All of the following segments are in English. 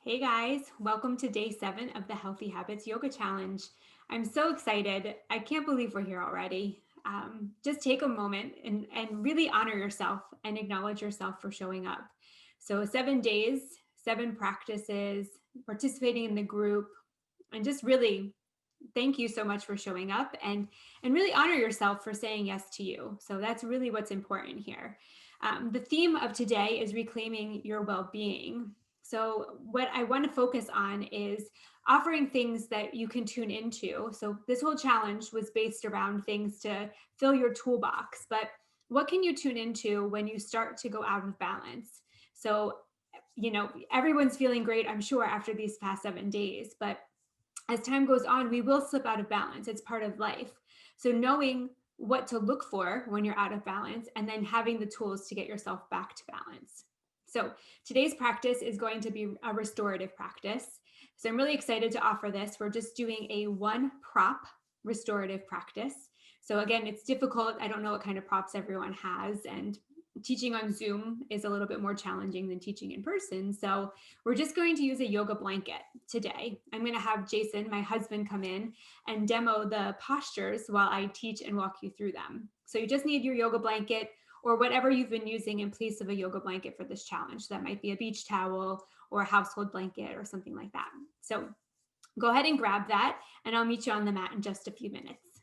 Hey guys, welcome to day 7 of the Healthy Habits Yoga Challenge. I'm so excited. I can't believe we're here already. Just take a moment and really honor yourself and acknowledge yourself for showing up. So, 7 days, 7 practices, participating in the group, and just really thank you so much for showing up and really honor yourself for saying yes to you. So, that's really what's important here. The theme of today is reclaiming your well being. So, what I want to focus on is offering things that you can tune into. So, this whole challenge was based around things to fill your toolbox, but what can you tune into when you start to go out of balance? So, everyone's feeling great, I'm sure, after these past 7 days, but as time goes on, we will slip out of balance. It's part of life. So, knowing what to look for when you're out of balance and then having the tools to get yourself back to balance. So, today's practice is going to be a restorative practice. So, I'm really excited to offer this. We're just doing a one prop restorative practice. So, again, it's difficult. I don't know what kind of props everyone has. And teaching on Zoom is a little bit more challenging than teaching in person. So, we're just going to use a yoga blanket today. I'm going to have Jason, my husband, come in and demo the postures while I teach and walk you through them. So you just need your yoga blanket or whatever you've been using in place of a yoga blanket for this challenge. That might be a beach towel or a household blanket or something like that. So go ahead and grab that, and I'll meet you on the mat in just a few minutes.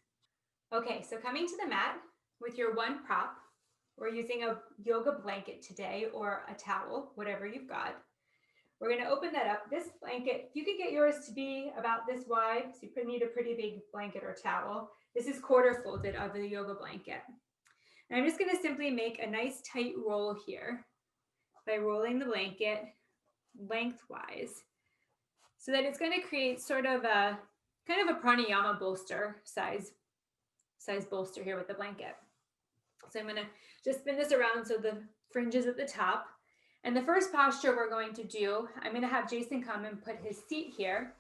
Okay, so coming to the mat with your one prop, we're using a yoga blanket today or a towel, whatever you've got. We're going to open that up. This blanket, you could get yours to be about this wide, so you need a pretty big blanket or towel. This is quarter folded of the yoga blanket. And I'm just going to simply make a nice tight roll here by rolling the blanket lengthwise so that it's going to create sort of a kind of a pranayama bolster size bolster here with the blanket. So I'm going to just spin this around so the fringe is at the top. And the first posture we're going to do, I'm going to have Jason come and put his seat here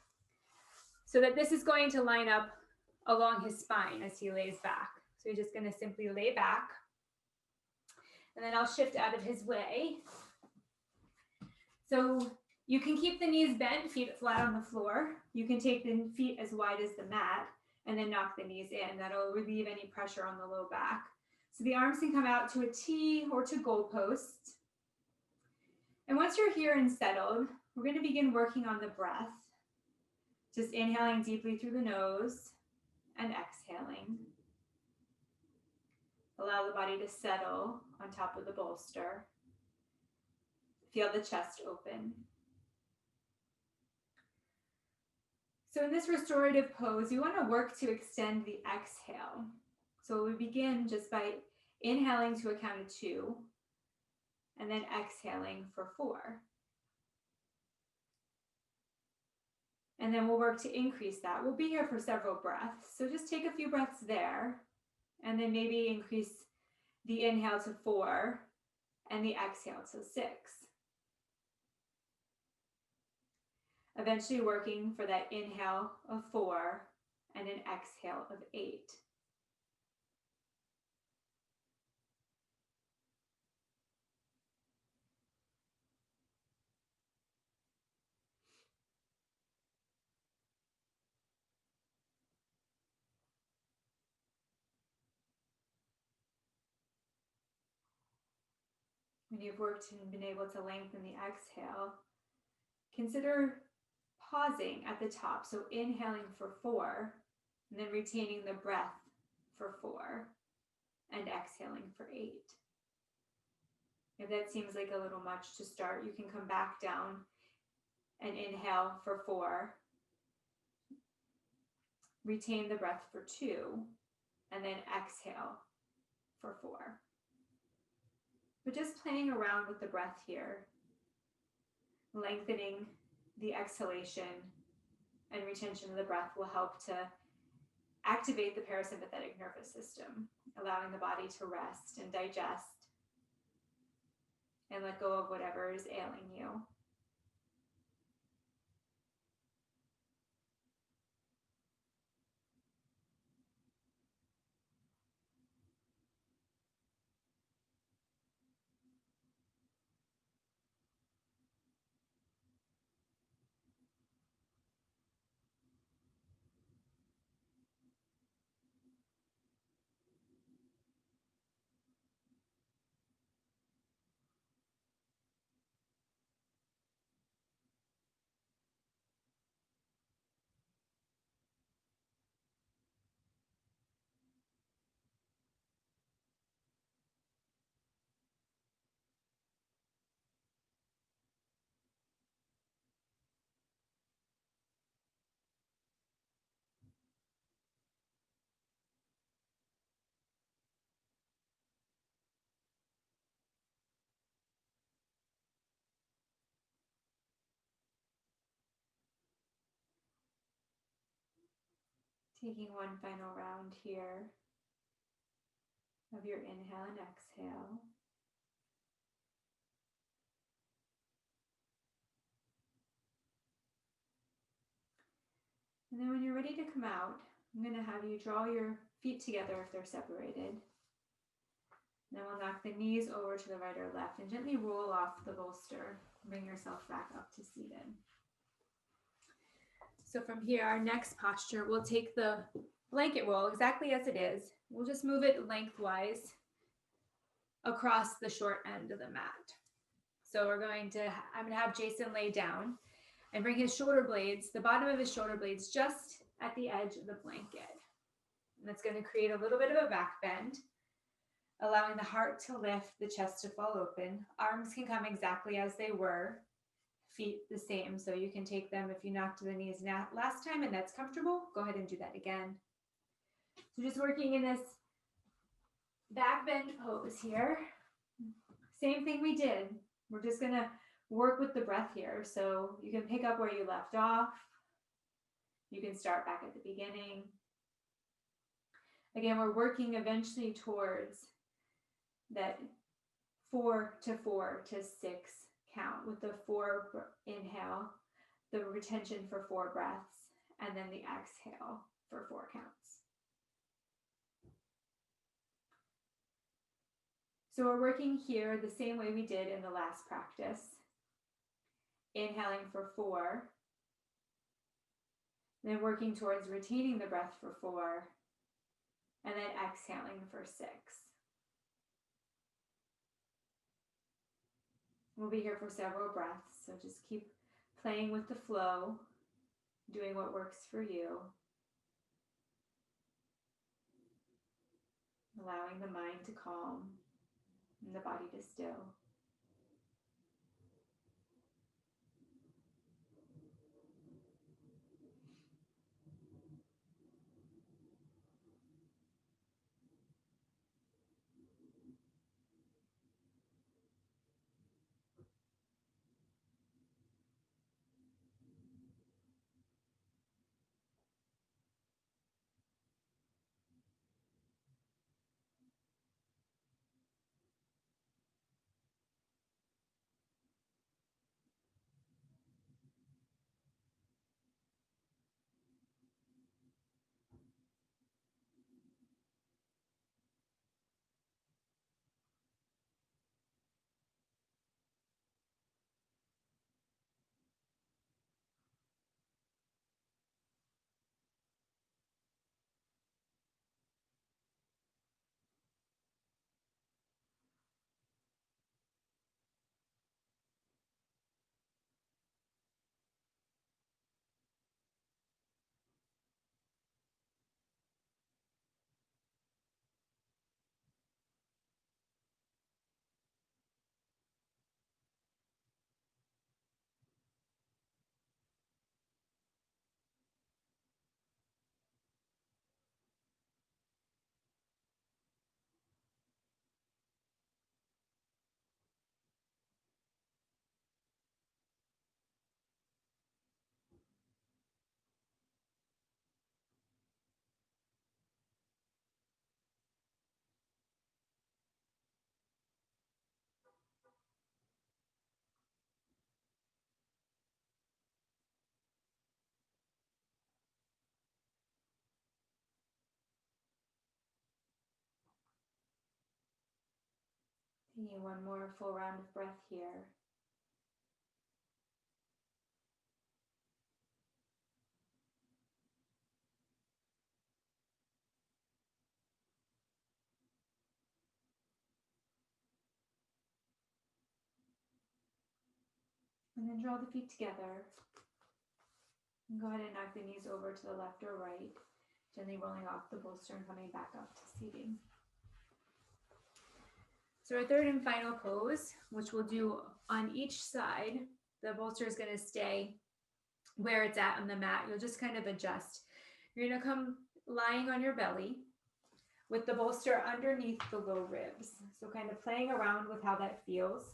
so that this is going to line up along his spine as he lays back. So he's just going to simply lay back. And then I'll shift out of his way. So you can keep the knees bent, feet flat on the floor. You can take the feet as wide as the mat and then knock the knees in. That'll relieve any pressure on the low back. So the arms can come out to a T or to goalposts. And once you're here and settled, we're going to begin working on the breath. Just inhaling deeply through the nose and exhaling. Allow the body to settle on top of the bolster. Feel the chest open. So in this restorative pose, you want to work to extend the exhale. So we begin just by inhaling to a count of 2 and then exhaling for 4. And then we'll work to increase that. We'll be here for several breaths. So just take a few breaths there and then maybe increase the inhale to 4 and the exhale to 6. Eventually working for that inhale of 4 and an exhale of 8. When you've worked and been able to lengthen the exhale, consider pausing at the top. So inhaling for 4, and then retaining the breath for 4, and exhaling for 8. If that seems like a little much to start, you can come back down and inhale for 4, retain the breath for 2, and then exhale for 4. But just playing around with the breath here, lengthening the exhalation and retention of the breath will help to activate the parasympathetic nervous system, allowing the body to rest and digest and let go of whatever is ailing you. Taking one final round here of your inhale and exhale. And then when you're ready to come out, I'm going to have you draw your feet together if they're separated. Then we'll knock the knees over to the right or left and gently roll off the bolster. Bring yourself back up to seated. So from here, our next posture, we'll take the blanket roll exactly as it is. We'll just move it lengthwise across the short end of the mat. So I'm going to have Jason lay down and bring his shoulder blades, the bottom of his shoulder blades, just at the edge of the blanket. And that's going to create a little bit of a back bend, allowing the heart to lift, the chest to fall open. Arms can come exactly as they were, feet the same. So you can take them if you knocked the knees last time and that's comfortable, go ahead and do that again. So just working in this back bend pose here. Same thing we did. We're just going to work with the breath here. So you can pick up where you left off. You can start back at the beginning. Again, we're working eventually towards that 4 to 4 to 6 count with the 4 inhale, the retention for 4 breaths, and then the exhale for 4 counts. So we're working here the same way we did in the last practice. Inhaling for 4, then working towards retaining the breath for 4, and then exhaling for 6. We'll be here for several breaths, so just keep playing with the flow, doing what works for you, allowing the mind to calm and the body to still. Taking one more full round of breath here. And then draw the feet together. And go ahead and knock the knees over to the left or right, gently rolling off the bolster and coming back up to seating. So our third and final pose, which we'll do on each side, the bolster is going to stay where it's at on the mat. You'll just kind of adjust. You're going to come lying on your belly with the bolster underneath the low ribs. So kind of playing around with how that feels.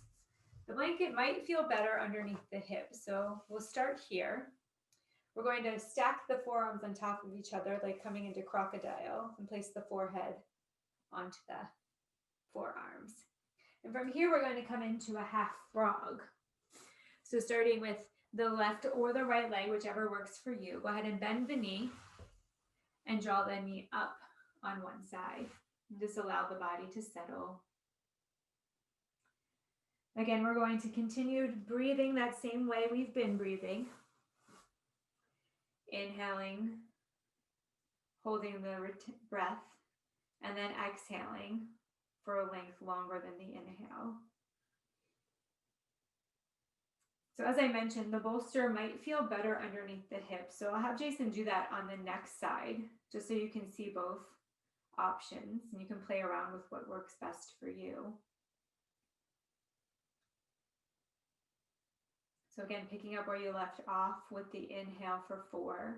The blanket might feel better underneath the hips. So we'll start here. We're going to stack the forearms on top of each other, like coming into crocodile, and place the forehead onto the forearms. And from here, we're going to come into a half frog. So starting with the left or the right leg, whichever works for you, go ahead and bend the knee and draw the knee up on one side. And just allow the body to settle. Again, we're going to continue breathing that same way we've been breathing. Inhaling, holding the breath, and then exhaling for a length longer than the inhale. So as I mentioned, the bolster might feel better underneath the hips. So I'll have Jason do that on the next side, just so you can see both options and you can play around with what works best for you. So again, picking up where you left off with the inhale for 4,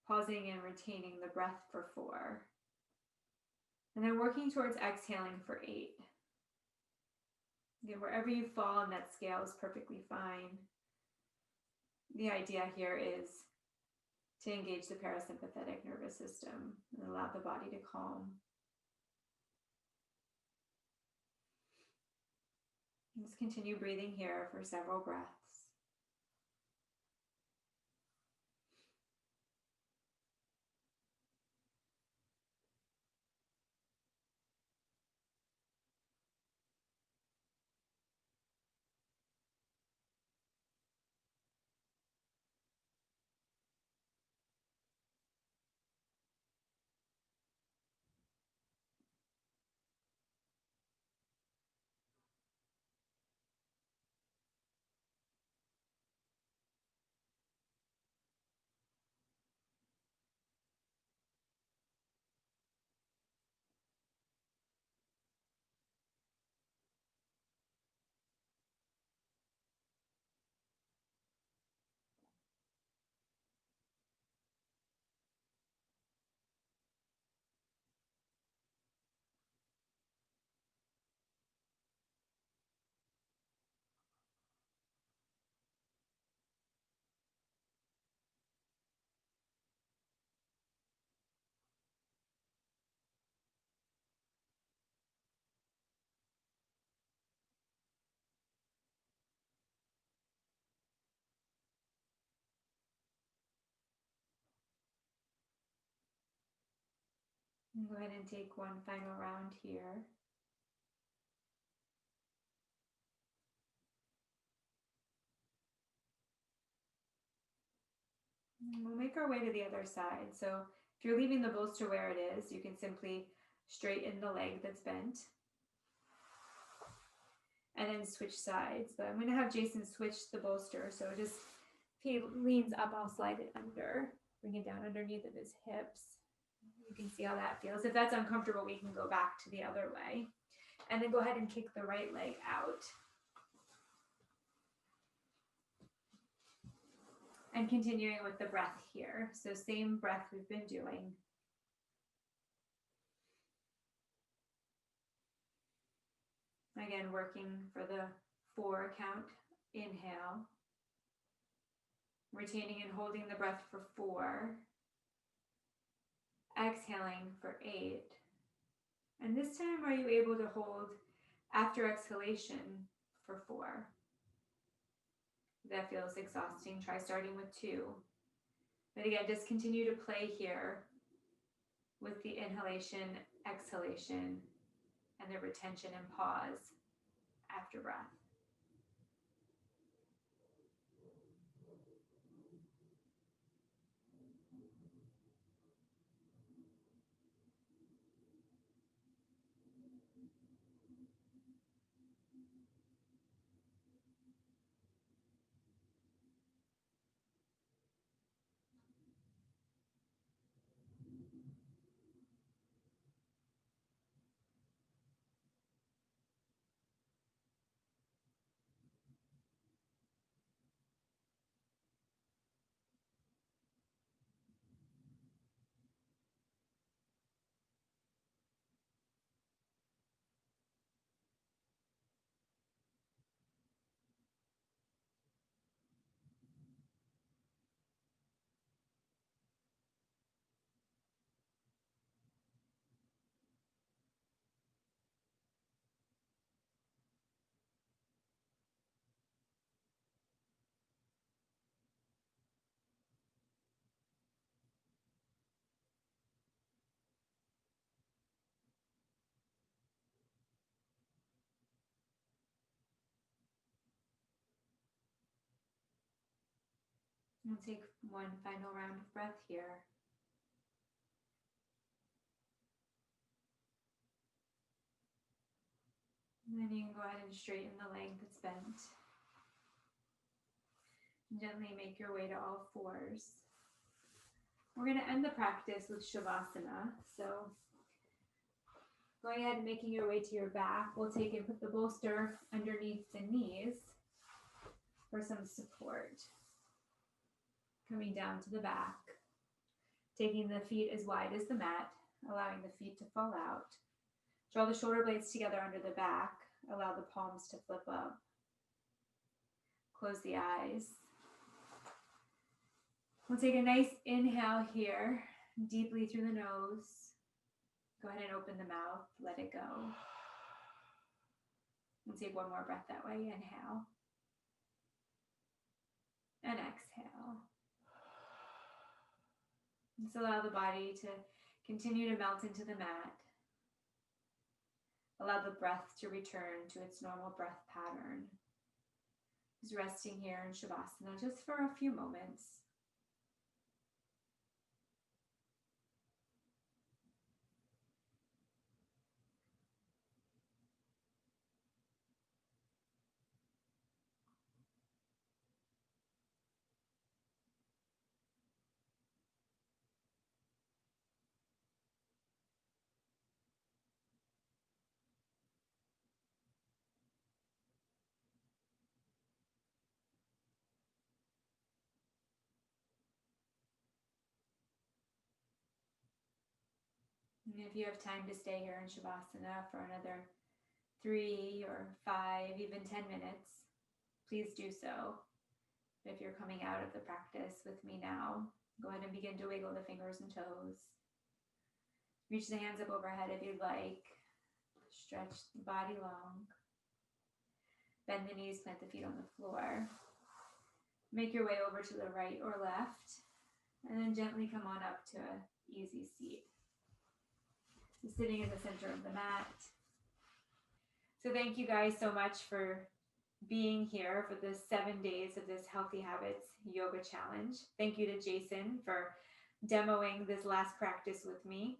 pausing and retaining the breath for 4, and then working towards exhaling for 8. Again, wherever you fall on that scale is perfectly fine. The idea here is to engage the parasympathetic nervous system and allow the body to calm. Just continue breathing here for several breaths. And go ahead and take one final round here. And we'll make our way to the other side. So if you're leaving the bolster where it is, you can simply straighten the leg that's bent and then switch sides. But I'm going to have Jason switch the bolster. So just if he leans up, I'll slide it under, bring it down underneath of his hips. You can see how that feels. If that's uncomfortable, we can go back to the other way. And then go ahead and kick the right leg out. And continuing with the breath here. So same breath we've been doing. Again, working for the 4 count. Inhale. Retaining and holding the breath for 4. Exhaling for 8. And this time, are you able to hold after exhalation for 4? If that feels exhausting, try starting with 2. But again, just continue to play here with the inhalation, exhalation, and the retention and pause after breath. And take one final round of breath here. And then you can go ahead and straighten the leg that's bent. And gently make your way to all fours. We're going to end the practice with Shavasana. So going ahead and making your way to your back, we'll take and put the bolster underneath the knees for some support. Coming down to the back, taking the feet as wide as the mat, allowing the feet to fall out. Draw the shoulder blades together under the back, allow the palms to flip up. Close the eyes. We'll take a nice inhale here, deeply through the nose. Go ahead and open the mouth, let it go. And take one more breath that way. Inhale. And exhale. Just allow the body to continue to melt into the mat. Allow the breath to return to its normal breath pattern. Just resting here in Shavasana just for a few moments. And if you have time to stay here in Shavasana for another 3 or 5, even 10 minutes, please do so. If you're coming out of the practice with me now, go ahead and begin to wiggle the fingers and toes. Reach the hands up overhead if you'd like. Stretch the body long. Bend the knees, plant the feet on the floor. Make your way over to the right or left, and then gently come on up to an easy seat. So sitting in the center of the mat. So thank you guys so much for being here for the 7 days of this Healthy Habits Yoga Challenge. Thank you to Jason for demoing this last practice with me.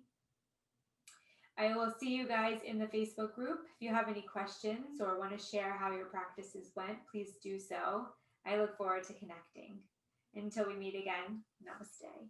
I will see you guys in the Facebook group. If you have any questions or want to share how your practices went, please do so. I look forward to connecting. Until we meet again, namaste.